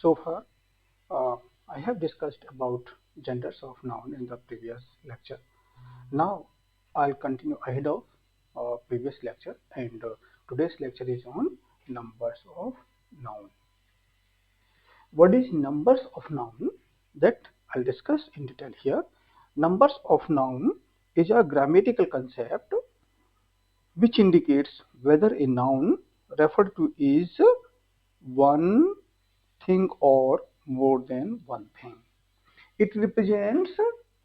So far, uh, I have discussed about genders of noun in the previous lecture. Now, I'll continue ahead of previous lecture, and today's lecture is on numbers of noun. What is numbers of noun? That I'll discuss in detail here. Numbers of noun is a grammatical concept which indicates whether a noun referred to is one thing or more than one thing. It represents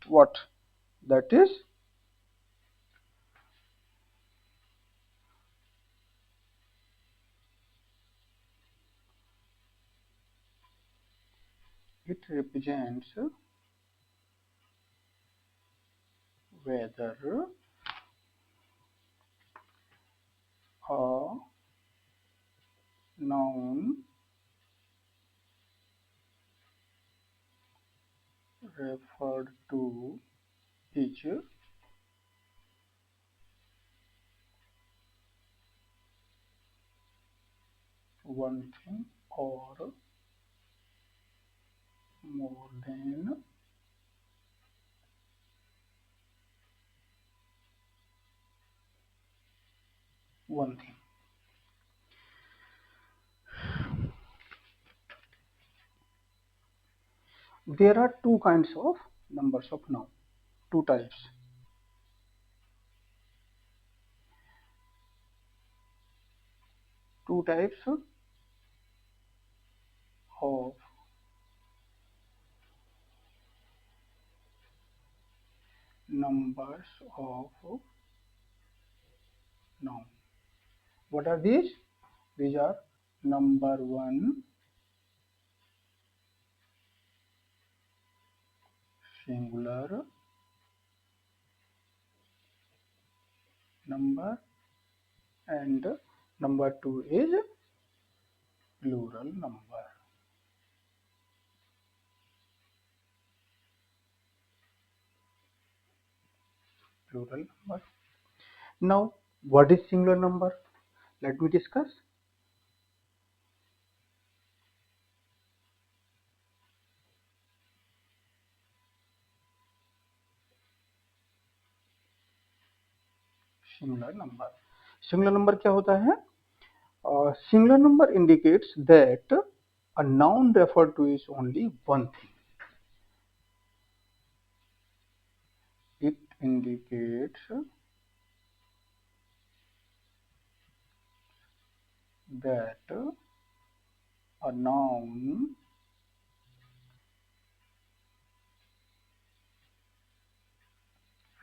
what? That is, it represents whether a noun referred to is one thing or more than one thing. There are two kinds of numbers of noun, two types. Two types of numbers of noun. What are these? These are number one singular number and number two is plural number. Plural number. Now, what is singular number? Let me discuss. Singular number. Singular number क्या होता है? Singular number indicates that a noun referred to is only one thing. It indicates that a noun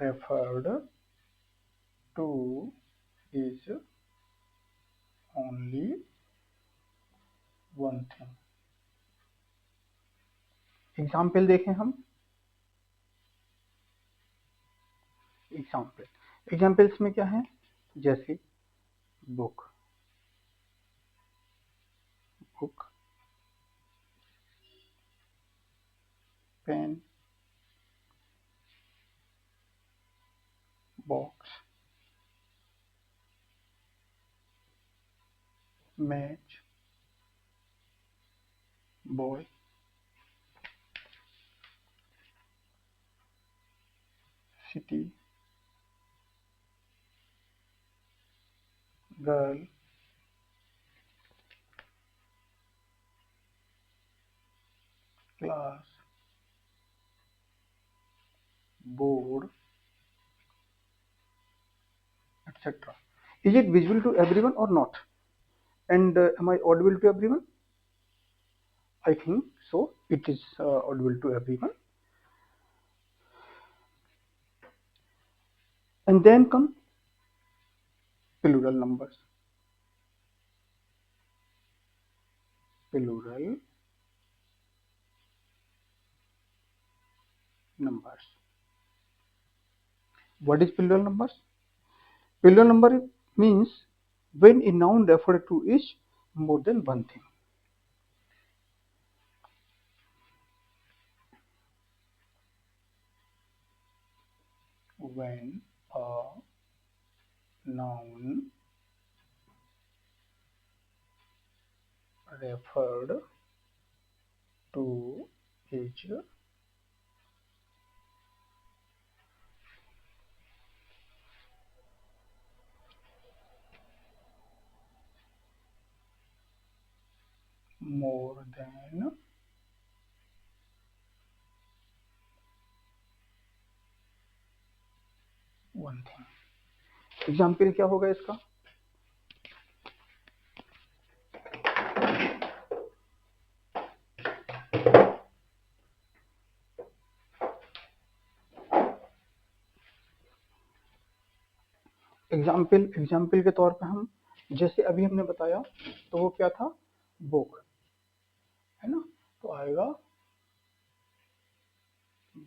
referred to is only one thing. Example देखें हम. Examples में क्या है? जैसे book, book, pen, box, match, boy, city, girl, class, board, etc. Is it visible to everyone or not? And am I audible to everyone? I think so. It is audible to everyone. And then come plural numbers. Plural numbers. What is plural numbers? Plural number means when a noun referred to is more than one thing. When a noun referred 2 is more than one thing. Example क्या होगा इसका? Example के तौर पे हम, जैसे अभी हमने बताया, तो वो क्या था? बुक, है ना? तो आएगा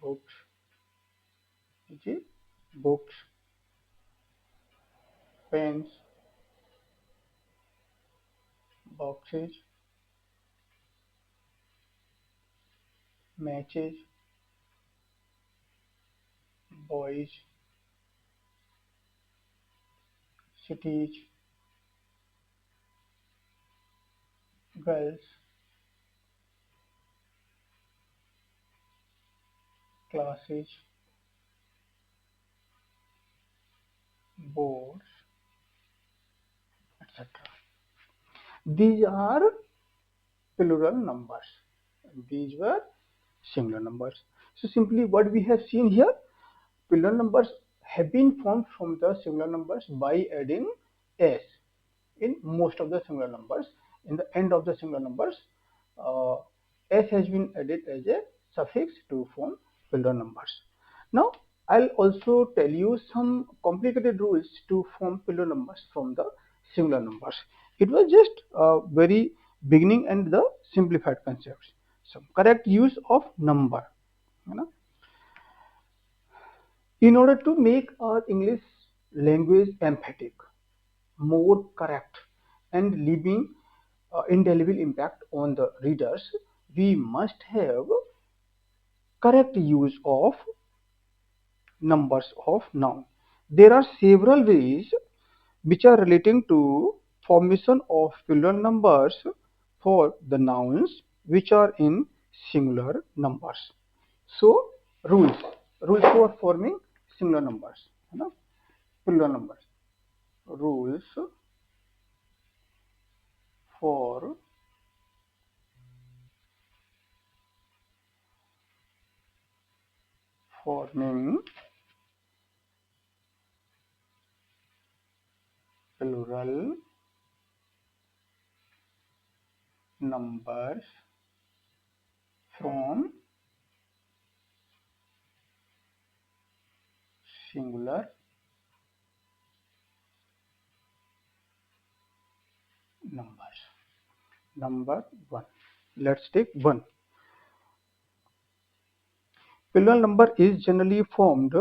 बुक्स, जी, books, pens, boxes, matches, boys, cities, girls, classes, boards, etc. These are plural numbers. These were singular numbers. So simply what we have seen here, plural numbers have been formed from the singular numbers by adding s in most of the singular numbers. In the end of the singular numbers, uh, s has been added as a suffix to form plural numbers. Now I'll also tell you some complicated rules to form plural numbers from the singular numbers. It was just very beginning and the simplified concepts. Some correct use of number. You know? In order to make our English language emphatic, more correct, and leaving indelible impact on the readers, we must have correct use of numbers of noun. There are several ways which are relating to formation of plural numbers for the nouns which are in singular numbers. So rules, rules for forming singular numbers, है ना? Plural numbers. Rules for forming plural numbers from singular numbers. Number one. Let's take one. Plural number is generally formed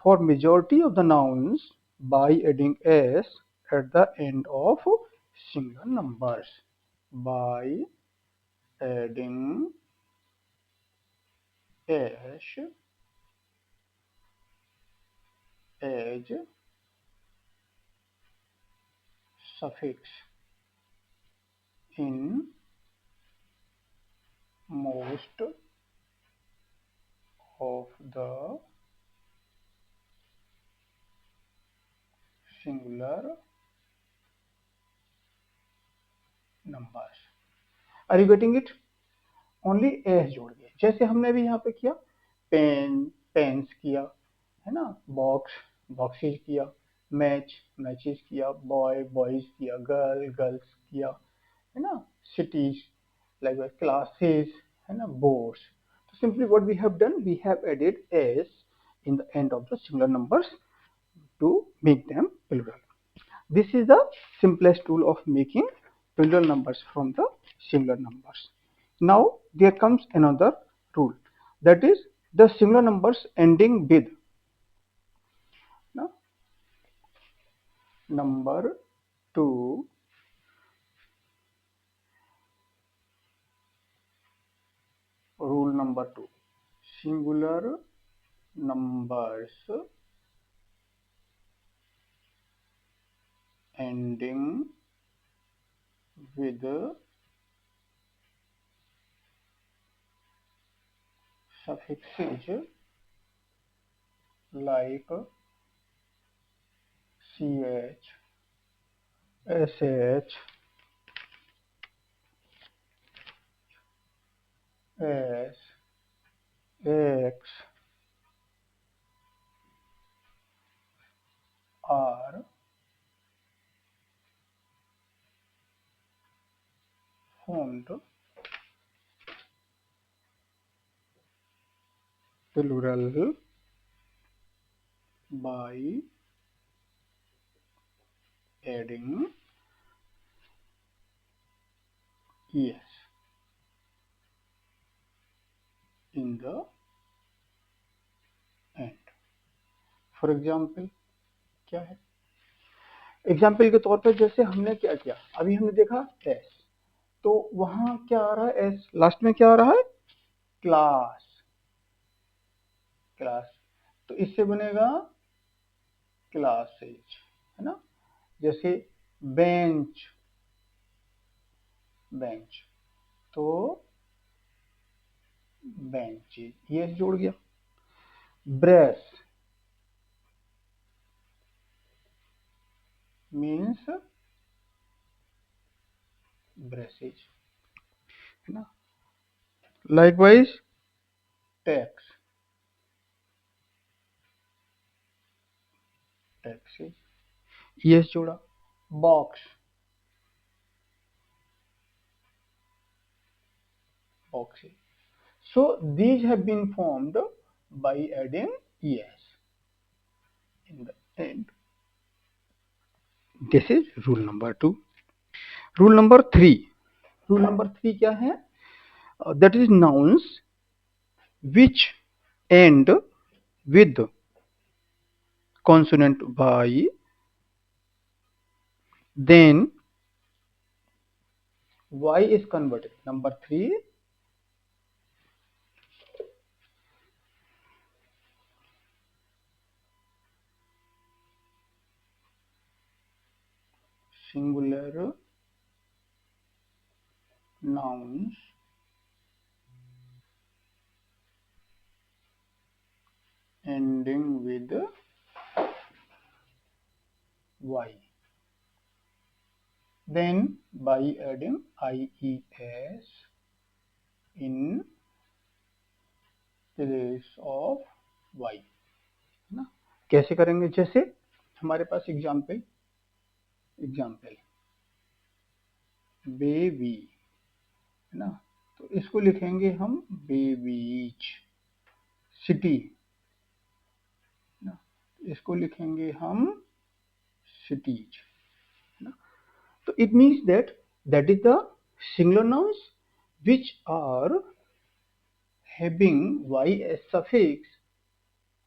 for majority of the nouns by adding s at the end of singular numbers. By adding s as suffix in most of the singular numbers. Are you getting it? Only S जोड़ दिए, जैसे हमने भी यहाँ पे किया, pen pens किया, है ना? बॉक्स बॉक्सेज किया, मैच मैचेस किया, बॉय बॉयज किया, गर्ल गर्ल्स किया, है ना? सिटीज लाइक क्लासेस, है ना? Boards. So simply what we have done, we have added s in the end of the singular numbers to make them plural. This is the simplest tool of making plural numbers from the singular numbers. Now there comes another rule, that is the singular numbers ending with no, number 2, rule number 2. Singular numbers ending with suffixes like ch, sh, s, x are formed plural by adding es in the end. For example क्या है? Example के तौर पर जैसे हमने क्या किया, अभी हमने देखा एस, तो वहां क्या आ रहा है? एस लास्ट में क्या आ रहा है? क्लास, क्लास, तो इससे बनेगा क्लासेज, है ना? जैसे बेंच, बेंच, तो बेंचेज, ये जोड़ गया। ब्रश मीन्स ब्रशेज, है ना? लाइकवाइज टैक्स, टैक्सेज, ये जोड़ा। Box, boxes. So these have been formed by adding es in the end. This is rule number 2. Rule number 3. Rule number 3 क्या है? That is nouns which end with consonant y, then y is converted. Number 3, singular nouns ending with y, then by adding ies in place of y, है ना? कैसे करेंगे? जैसे हमारे पास example, example baby, है ना? तो इसको लिखेंगे हम बेबीज। सिटी, ना, इसको लिखेंगे हम सिटीज, है ना? तो it means that is the singular nouns which are having y as suffix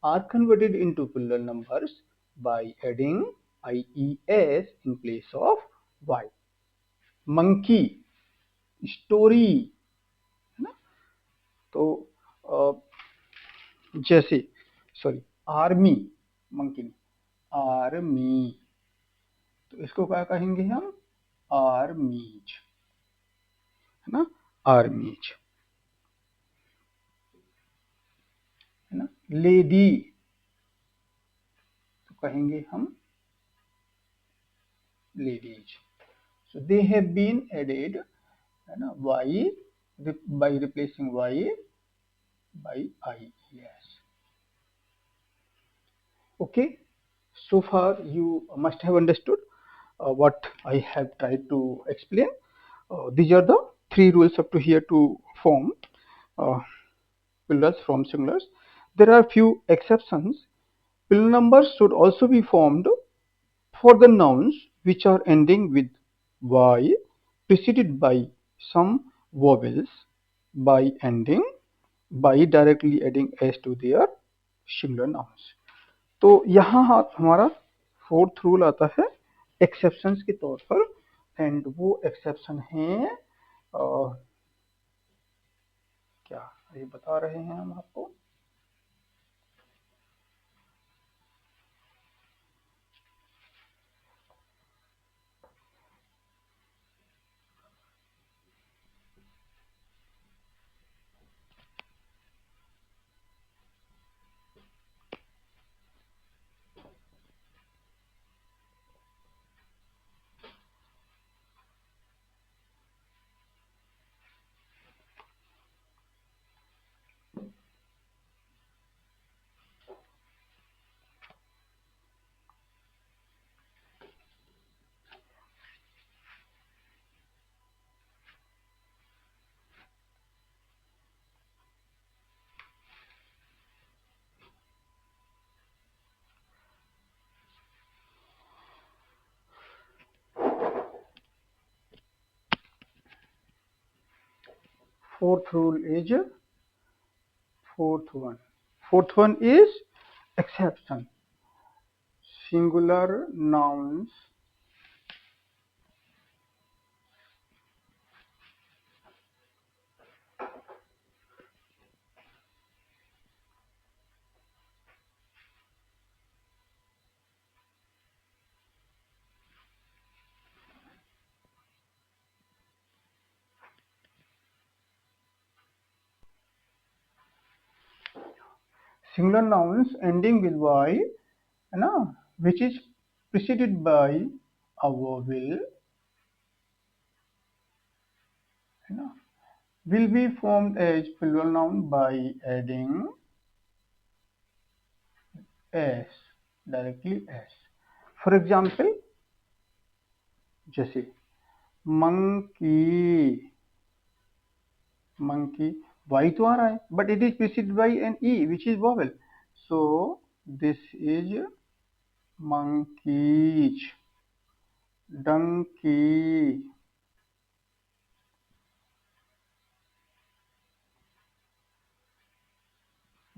are converted into plural numbers by adding ies in place of y. monkey, story, है ना? तो जैसे सॉरी आर्मी, मंकी नहीं, army, तो इसको क्या कहेंगे हम? आर्मीज, है ना? आर्मीज, है ना? लेडी, तो कहेंगे हम ladies. So they have been added, है ना? Y, by replacing Y by I S. Okay, so far you must have understood what I have tried to explain. These are the 3 rules up to here to form uh, plurals from singulars. There are few exceptions. Plural numbers should also be formed for the nouns which are ending with y preceded by some vowels by directly adding s to their singular nouns. तो यहाँ हमारा 4th rule आता है exceptions के तौर पर, and वो exception है क्या ये बता रहे हैं हम आपको? Fourth rule is fourth one. Fourth one is exception. Singular nouns singular nouns ending with y, ना, which is preceded by a vowel, ना, will be formed as plural noun by adding s, directly s. For example, जैसे monkey, monkey, y तो आ रहा है, but it is preceded by an e which is vowel. So this is monkeys. Donkey,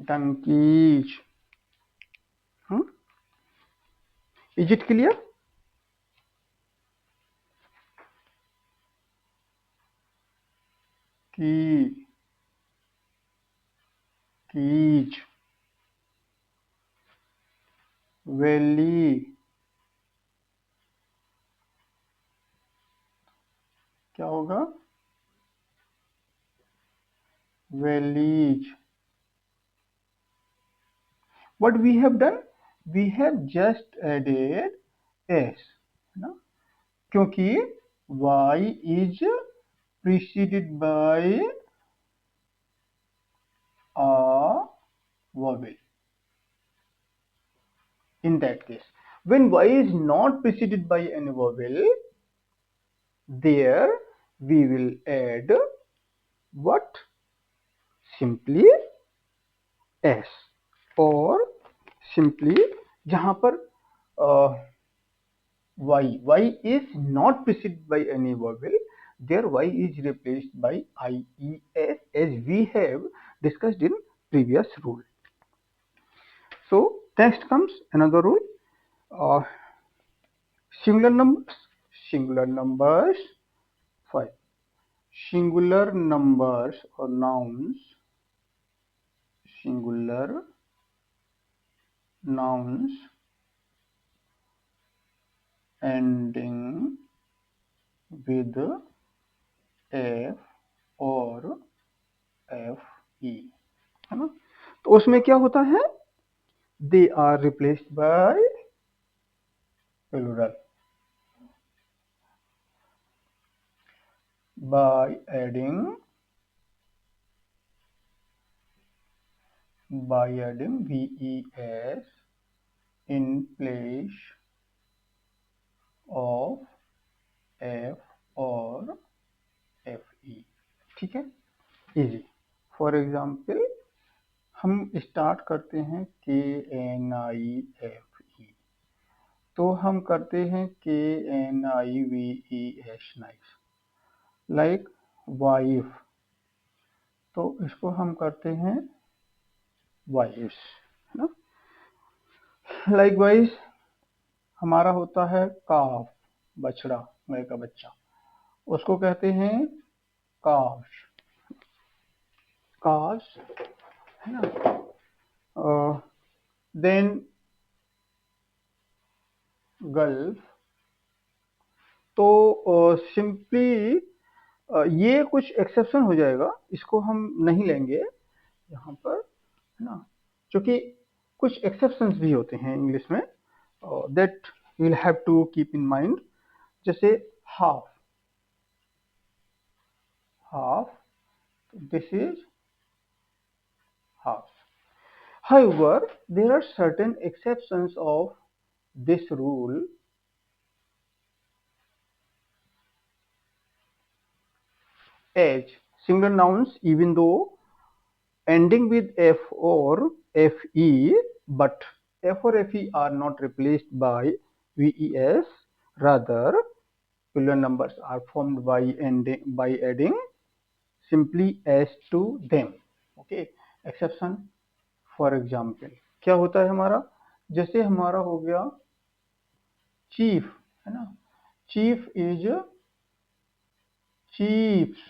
donkeys. Is it clear? Key, keys, valley. क्या होगा? Valleys. What we have done? We have just added s, है ना? क्योंकि y is preceded by a vowel. In that case, when y is not preceded by any vowel, there we will add what? Simply s, or simply जहाँ पर y is not preceded by any vowel, there y is replaced by ies, as we have discussed in previous rule. So next comes another rule, singular numbers. Singular numbers 5. Singular numbers or nouns, singular nouns ending with f और fe, है ना? तो उसमें क्या होता है? They are replaced by plural by adding ves in place of f और fe. ठीक है, इजी. फॉर एग्जाम्पल हम स्टार्ट करते हैं KNIFE, तो हम करते हैं KNIVES, नाइस. लाइक वाइफ, तो इसको हम करते हैं वाइफ्स, है ना? लाइकवाइज हमारा होता है काफ, बछड़ा, गाय का बच्चा, उसको कहते हैं काफ्स, काफ्स, है ना? Then gulf. तो सिंपली ये कुछ एक्सेप्शन हो जाएगा, इसको हम नहीं लेंगे यहाँ पर, है ना? क्योंकि कुछ एक्सेप्शंस भी होते हैं इंग्लिश में, that you will have to keep in mind. जैसे half, half, this is half. However, there are certain exceptions of this rule. As singular nouns, even though ending with f or fe, but f or fe are not replaced by ves, rather plural numbers are formed by adding simply as to them. Okay, exception for example क्या होता है हमारा, जैसे हमारा हो गया chief, है ना, chief is chiefs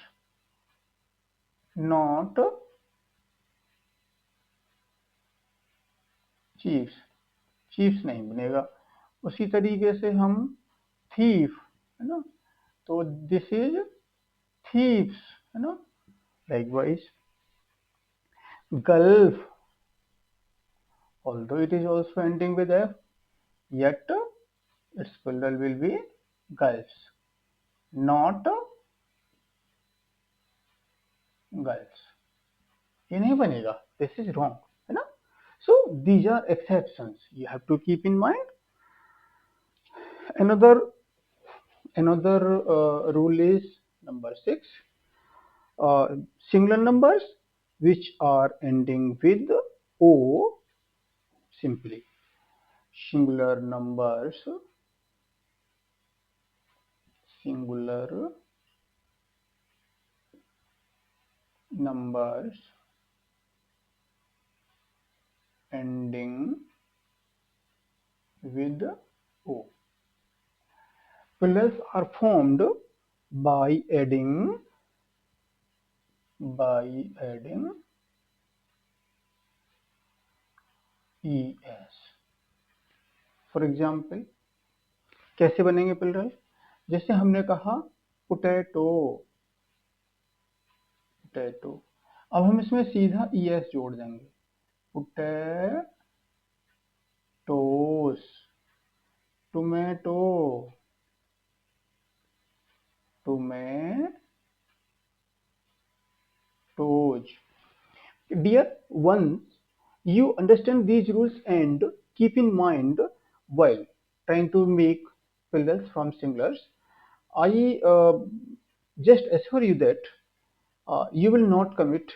not chiefs, chiefs नहीं बनेगा। उसी तरीके से हम थीफ, है ना, तो दिस इज थीव्स, है ना। Likewise gulf, although it is also ending with f, yet its plural will be gulfs, not gulfs, ये नहीं बनेगा, this is wrong, है ना। So these are exceptions you have to keep in mind. Another rule is number 6, singular numbers which are ending with o, simply singular numbers ending with o. Plurals are formed by adding es. For example कैसे बनेंगे plural, जैसे हमने कहा potato, potato, अब हम इसमें सीधा es जोड़ देंगे, potatoes, tomato, tomatoes. Dear ones, you understand these rules and keep in mind while trying to make plurals from singulars. I just assure you that you will not commit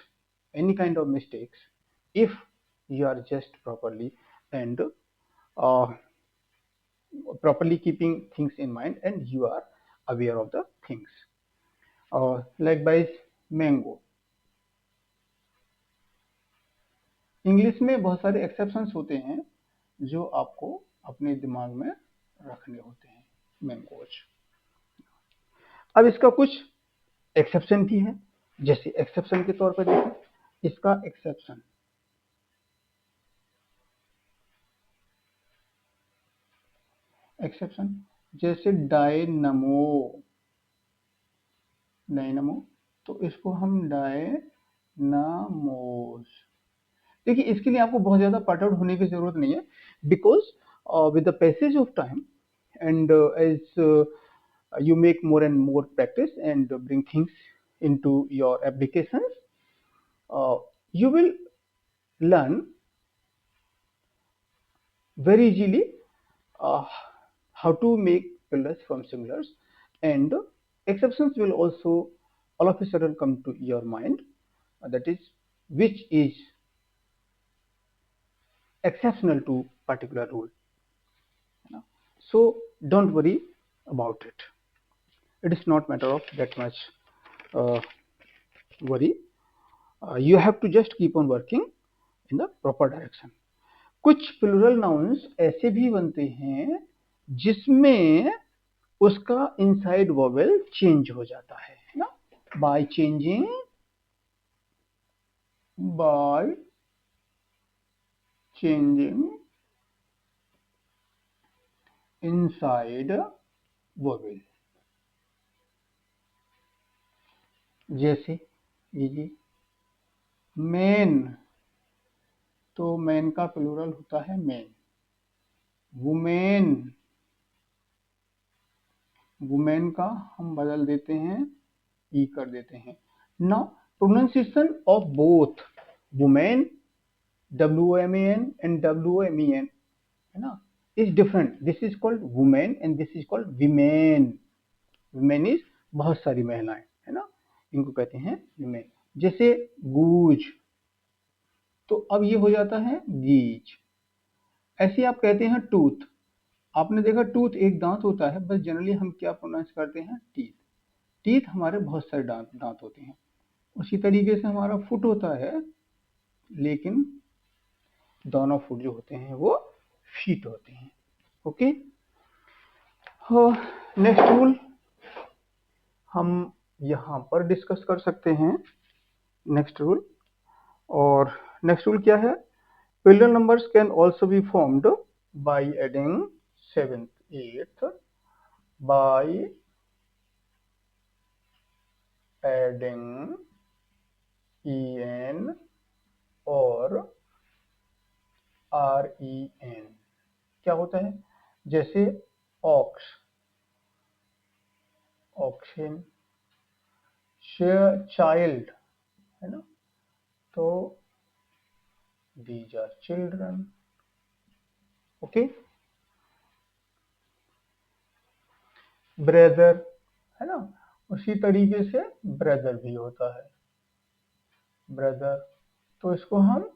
any kind of mistakes if you are just properly and properly keeping things in mind and you are aware of the things. Likewise, mango. English में बहुत सारे exceptions होते हैं जो आपको अपने दिमाग में रखने होते हैं, मैंगोज। अब इसका कुछ एक्सेप्शन भी है, जैसे एक्सेप्शन के तौर पर देखें, इसका एक्सेप्शन जैसे डायनमो, तो इसको हम डायनामोस। देखिए इसके लिए आपको बहुत ज्यादा पट आउट होने की जरूरत नहीं है, because with the passage of time and as you make more and more practice and bring things into your applications, you will learn very easily how to make plurals from singulars, and exceptions will also all of a sudden come to your mind, that is which is exceptional to particular rule. So don't worry about it. It is not matter of that much worry. You have to just keep on working in the proper direction. कुछ plural nouns ऐसे भी बनते हैं जिसमें उसका inside vowel change हो जाता है ना, बाय चेंजिंग इनसाइड वोवेल। जैसे ये मैन, तो मैन का प्लूरल होता है मैन। वुमेन, वुमेन का हम बदल देते हैं ई कर देते हैं। Now pronunciation of both women WOMAN and WOMEN, है ना, is different. This is called women and this is called women. Women is बहुत सारी महिलाएं, है ना, इनको कहते हैं women। जैसे गूज, तो अब ये हो जाता है गीज। ऐसे आप कहते हैं टूथ, आपने देखा टूथ एक दांत होता है, बस जनरली हम क्या प्रोनाउंस करते हैं टीथ। टीथ हमारे बहुत सारे दांत होते हैं, उसी तरीके से हमारा फुट होता है, लेकिन दोनों फुट जो होते हैं वो फीट होते हैं। ओके, नेक्स्ट रूल हम यहाँ पर डिस्कस कर सकते हैं। नेक्स्ट रूल, और नेक्स्ट रूल क्या है? Pillar numbers can also be formed by adding 7th, 8th, by adding en और ren। क्या होता है? जैसे ox, oxen, child, है ना, तो these are children। Okay, brother, है ना, उसी तरीके से ब्रदर भी होता है, ब्रदर, तो इसको हम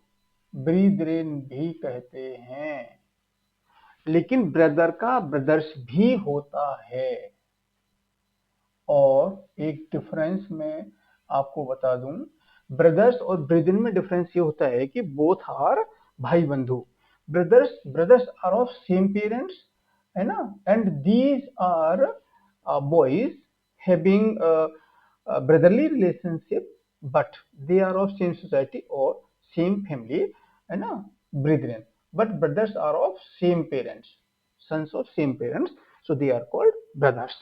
ब्रीदरेन भी कहते हैं। लेकिन ब्रदर का ब्रदर्स भी होता है। और एक डिफरेंस मैं आपको बता दूं, ब्रदर्स और ब्रेदन में डिफरेंस ये होता है कि बोथ आर भाई बंधु। Brothers are of same parents, है ना, and these are boys having brotherly relationship, but they are of same society और सेम फैमिली, है ना, brethren, but brothers are of same parents, sons of same parents, so they are called brothers.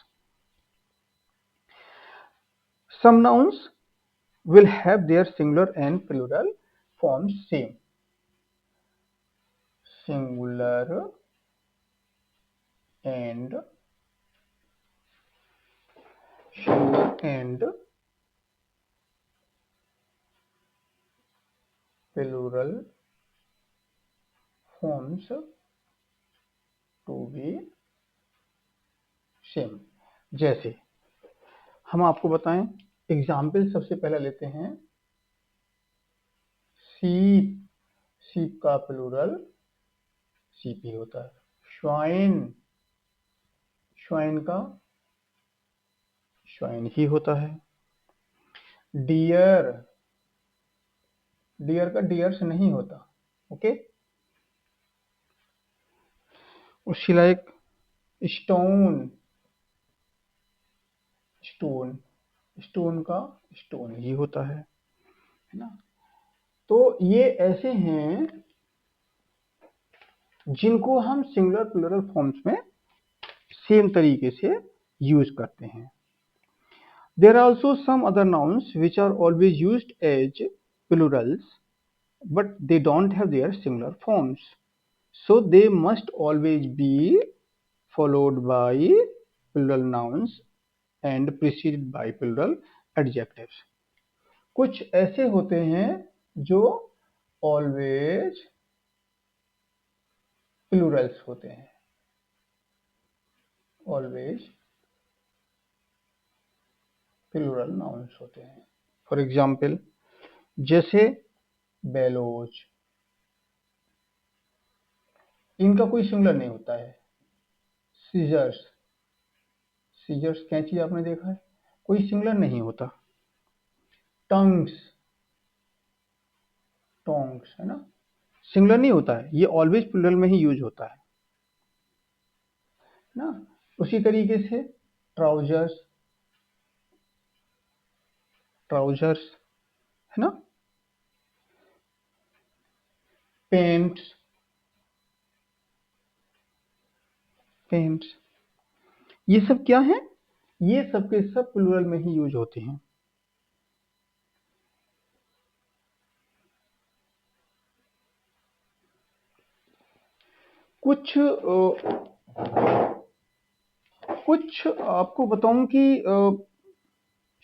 Some nouns will have their singular and plural forms same. Singular and plural forms to be same। जैसे हम आपको बताएं, example सबसे पहले लेते हैं, sheep, sheep का plural sheep ही होता है। श्वाइन, श्वाइन का श्वाइन ही होता है। डियर, डियर का डियर्स नहीं होता। ओके, उसी लाइक स्टोन, स्टोन, स्टोन का स्टोन ही होता है ना। तो ये ऐसे हैं जिनको हम सिंगुलर प्लूरल फॉर्म्स में सेम तरीके से यूज करते हैं। There are also some other nouns which are always used as plurals, but they don't have their singular forms, so they must always be followed by plural nouns and preceded by plural adjectives। कुछ ऐसे होते हैं जो always Plurals होते हैं, always plural nouns होते हैं। For example, जैसे बेलोज, इनका कोई सिंगुलर नहीं होता है। सीजर्स, सीजर्स कैंची आपने देखा है, कोई सिंगुलर नहीं होता। टंग्स, टोंग्स, है ना, सिंगुलर नहीं होता है, ये ऑलवेज प्लूरल में ही यूज होता है ना। उसी तरीके से ट्राउजर्स, ट्राउजर्स, है ना, पेंट्स, पेंट्स, ये सब क्या है? ये सब के सब प्लूरल में ही यूज होते हैं। कुछ आपको बताऊं कि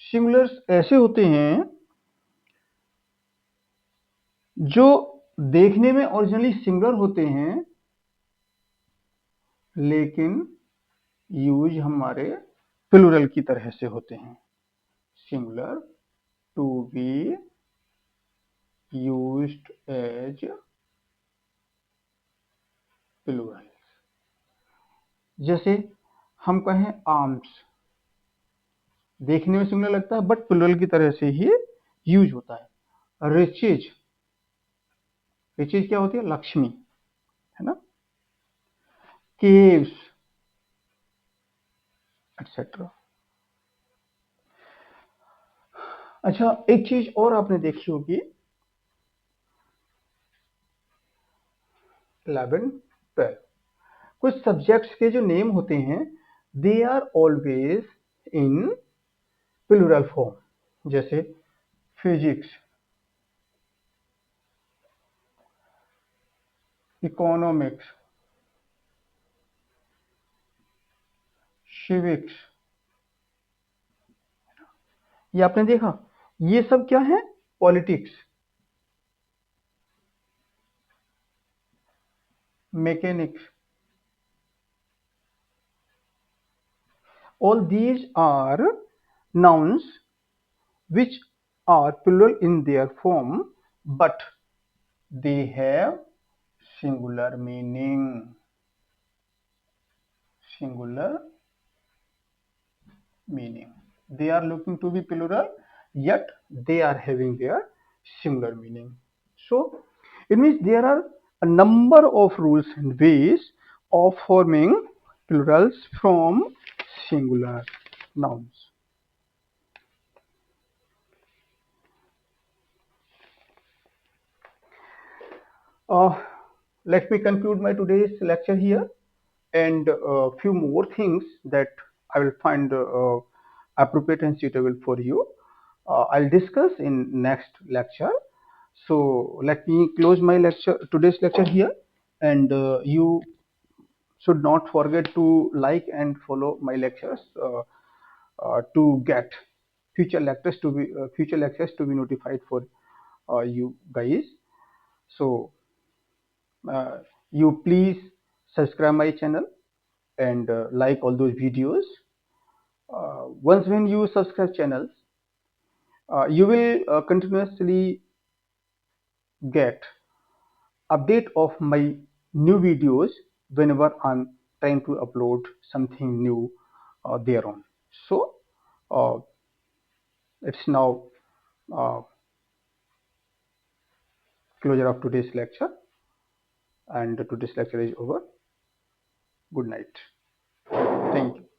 सिंगुलर्स ऐसे होते हैं जो देखने में ओरिजिनली सिंगुलर होते हैं, लेकिन यूज हमारे प्लूरल की तरह से होते हैं। Singular to be used as plural. जैसे हम कहें आर्म्स, देखने में सिंगुलर लगता है बट प्लूरल की तरह से ही यूज होता है। रिचेज, रिचेज क्या होती है? लक्ष्मी, है ना। Caves etcetera. अच्छा, एक चीज और आपने देखी होगी, 11 12, कुछ सब्जेक्ट्स के जो नेम होते हैं they are always in plural form, जैसे फिजिक्स, इकोनॉमिक्स, सिविक्स। ये आपने देखा, ये सब क्या है? Politics, mechanics. All these are nouns which are plural in their form, but they have singular meaning. Singular meaning. They are looking to be plural, yet they are having their singular meaning. So it means there are a number of rules and ways of forming plurals from singular nouns. Uh, Let me conclude my today's lecture here, and a few more things that I will find appropriate and suitable for you. I'll discuss in next lecture. So let me close my lecture, today's lecture here, and you should not forget to like and follow my lectures to get future lectures to be notified for you guys. So uh, you please subscribe my channel and like all those videos. Once when you subscribe channels, you will continuously get update of my new videos whenever I'm trying to upload something new there on. So uh, it's now uh, closure of today's lecture, and today's lecture is over. Good night. Thank you.